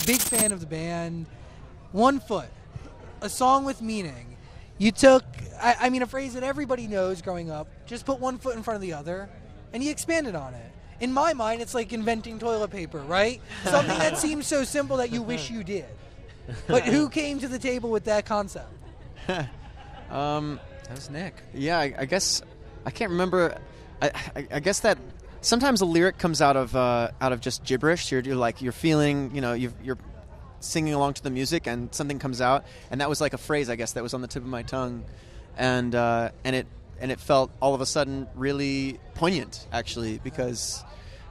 Big fan of the band. 1 Foot, a song with meaning. You took, I mean, a phrase that everybody knows growing up, just put one foot in front of the other, and you expanded on it. In my mind, it's like inventing toilet paper, right? Something that seems so simple that you wish you did. But who came to the table with that concept? That was Nick. Yeah, I guess I can't remember. I guess that sometimes a lyric comes out of just gibberish. You're feeling, you're singing along to the music, and something comes out, and that was like a phrase, I guess, that was on the tip of my tongue, and it felt all of a sudden really poignant, actually, because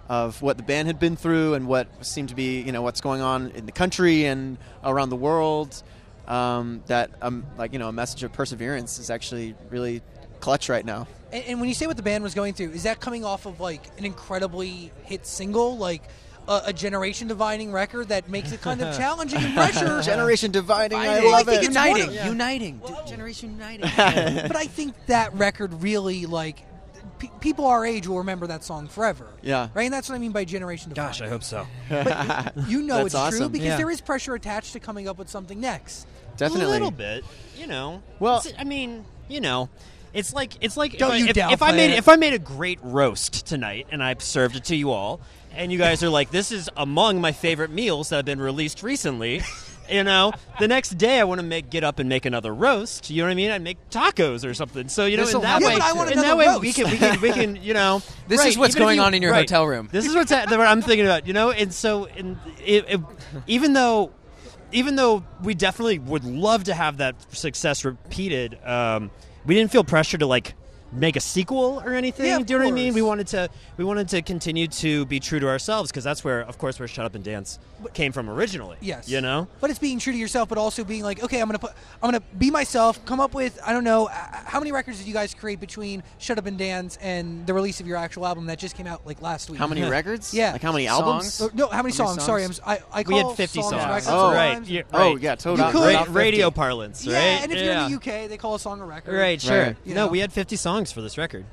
of what the band had been through and what seemed to be, what's going on in the country and around the world. That a message of perseverance is actually really clutch right now. And when you say what the band was going through, is that coming off of like an incredibly hit single, like a generation dividing record that makes it kind of challenging and pressure? Generation dividing, I love it. Uniting. Generation uniting. But I think that record really, like, people our age will remember that song forever. Yeah. Right? And that's what I mean by generation dividing. Gosh, I hope so. But you know it's awesome. true because there is pressure attached to coming up with something next. Definitely. A little bit, Well, it's like if I made a great roast tonight and I served it to you all, and you guys are like, this is among my favorite meals that have been released recently. The next day I want to get up and make another roast. You know what I mean? I'd make tacos or something. So in that way, but I want in that another way roast. we can This right, is what's even if going on in your right, hotel room. This is what I'm thinking about. And so even though we definitely would love to have that success repeated, we didn't feel pressure to like make a sequel or anything. Yeah, do you know what I mean? We wanted to continue to be true to ourselves, because that's where Shut Up and Dance came from originally. Yes. But it's being true to yourself, but also being like, okay, I'm gonna be myself, come up with, I don't know, how many records did you guys create between Shut Up and Dance and the release of your actual album that just came out like last week? How many records? Yeah. Like how many albums? No, how many songs? Sorry, I call we had 50 songs. records Oh, right. sometimes. Yeah, Oh, right. yeah, totally. You could- About 50. Radio parlance, right? Yeah, and if you're in the UK, they call a song a record. Right, sure. Right. You No, know. we had 50 songs for this record.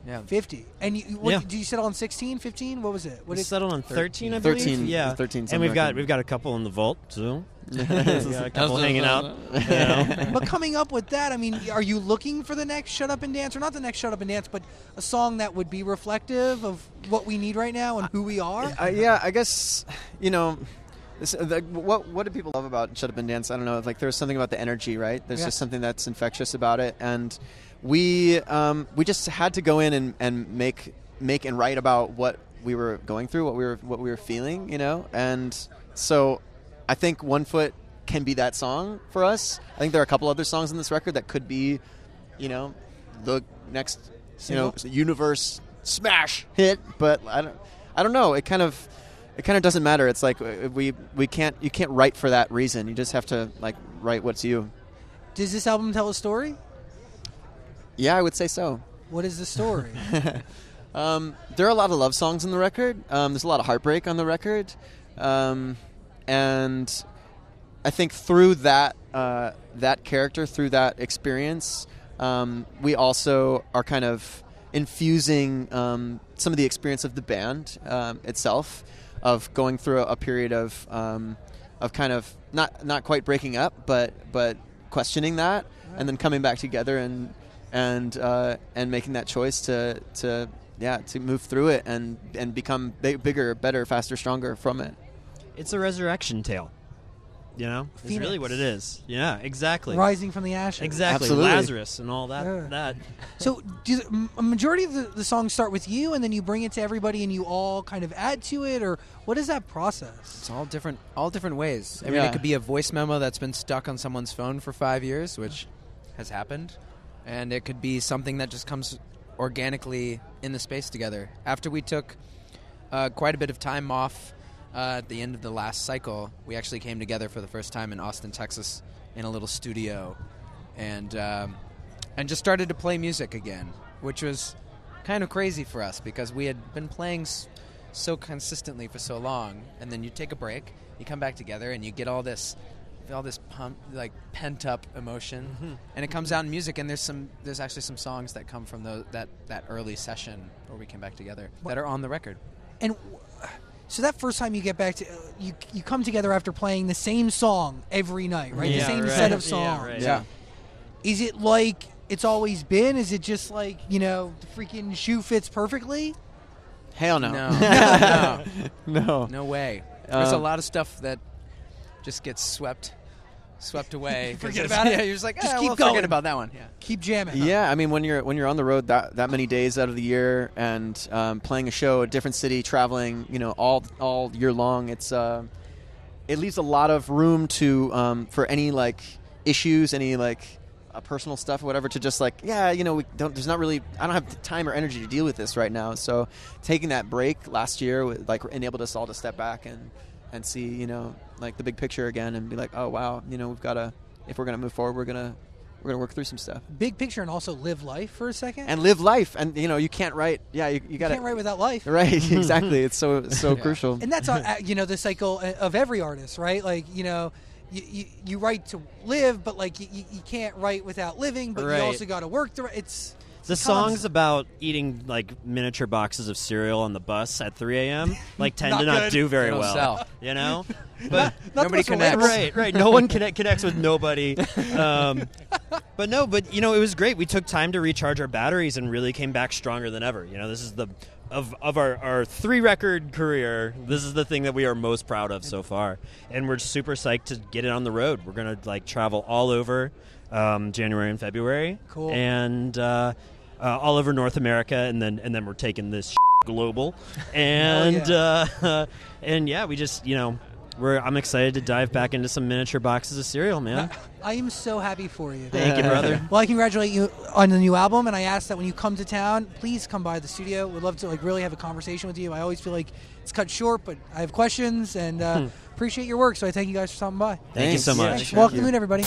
Yeah. 50. And did you settle on 16, 15? What was it? We settled on 13, I believe. 13, yeah. 13 and we've record. got a couple in the vault too. We've got a couple hanging out. But coming up with that, I mean, are you looking for the next Shut Up and Dance, or not the next Shut Up and Dance, but a song that would be reflective of what we need right now and who we are? Yeah, I guess what do people love about Shut Up and Dance? I don't know. Like, there's something about the energy, right? There's just something that's infectious about it, and we just had to go in and make and write about what we were going through, what we were feeling, and so I think 1 Foot can be that song for us. I think there are a couple other songs on this record that could be, the next, universe smash hit, but I don't know. It kind of doesn't matter. It's like you can't write for that reason. You just have to like write what's you. Does this album tell a story? Yeah, I would say so. What is the story? There are a lot of love songs on the record. There's a lot of heartbreak on the record, and I think through that character, through that experience, we also are kind of infusing some of the experience of the band itself, of going through a period of kind of not quite breaking up, but questioning that, and then coming back together and making that choice to move through it and become bigger, better, faster, stronger from it. It's a resurrection tale. It's really what it is. Yeah, exactly. Rising from the ashes. Exactly. Absolutely. Lazarus and all that. Yeah. That. So a majority of the songs start with you, and then you bring it to everybody, and you all kind of add to it, or what is that process? It's all different ways. I mean, Yeah. it could be a voice memo that's been stuck on someone's phone for 5 years, which has happened, and it could be something that just comes organically in the space together. After we took quite a bit of time off at the end of the last cycle, we actually came together for the first time in Austin, Texas, in a little studio, and just started to play music again, which was kind of crazy for us because we had been playing so consistently for so long, and then you take a break, you come back together, and you get all this all this pent up emotion, and it comes out in music. And there's actually some songs that come from that early session where we came back together that are on the record. And so that first time you get back to you come together after playing the same song every night, right? Yeah, the same right. set of Yeah, songs. right. Yeah. Is it like it's always been? Is it just like, the freaking shoe fits perfectly? Hell no. No. No. No way. There's a lot of stuff that just gets swept away. Forget about it? Yeah, you're just like, Just keep we'll going. forget about that one. Yeah. Keep jamming. huh? Yeah, I mean, when you're on the road that many days out of the year and playing a show, a different city, traveling, all year long, it leaves a lot of room to for any issues, any personal stuff or whatever, to just there's not really, I don't have the time or energy to deal with this right now. So taking that break last year enabled us all to step back and see the big picture again and be like, oh wow, we've got to, if we're gonna move forward, we're gonna work through some stuff. Big picture, and also live life for a second. And live life, and you can't write. Yeah, you got to. Can't write without life. Right, exactly. It's so crucial. And that's the cycle of every artist, right? You write to live, but you can't write without living. But Right. you also got to work through. It's The songs about eating miniature boxes of cereal on the bus at 3 a.m. tend Not to not good. do very They don't well. sell. But Nobody connects. right. No one connects with nobody. But it was great. We took time to recharge our batteries and really came back stronger than ever. This is of our 3-record career. This is the thing that we are most proud of so far, and we're super psyched to get it on the road. We're gonna travel all over January and February. Cool. And all over North America, and then we're taking this global, and we just I'm excited to dive back into some miniature boxes of cereal, man. I am so happy for you. Thank you, brother. Well, I congratulate you on the new album, and I ask that when you come to town, please come by the studio. We'd love to really have a conversation with you. I always feel like it's cut short, but I have questions, and appreciate your work, so I thank you guys for stopping by. Thank you so much. Thank Walk you. the moon, everybody.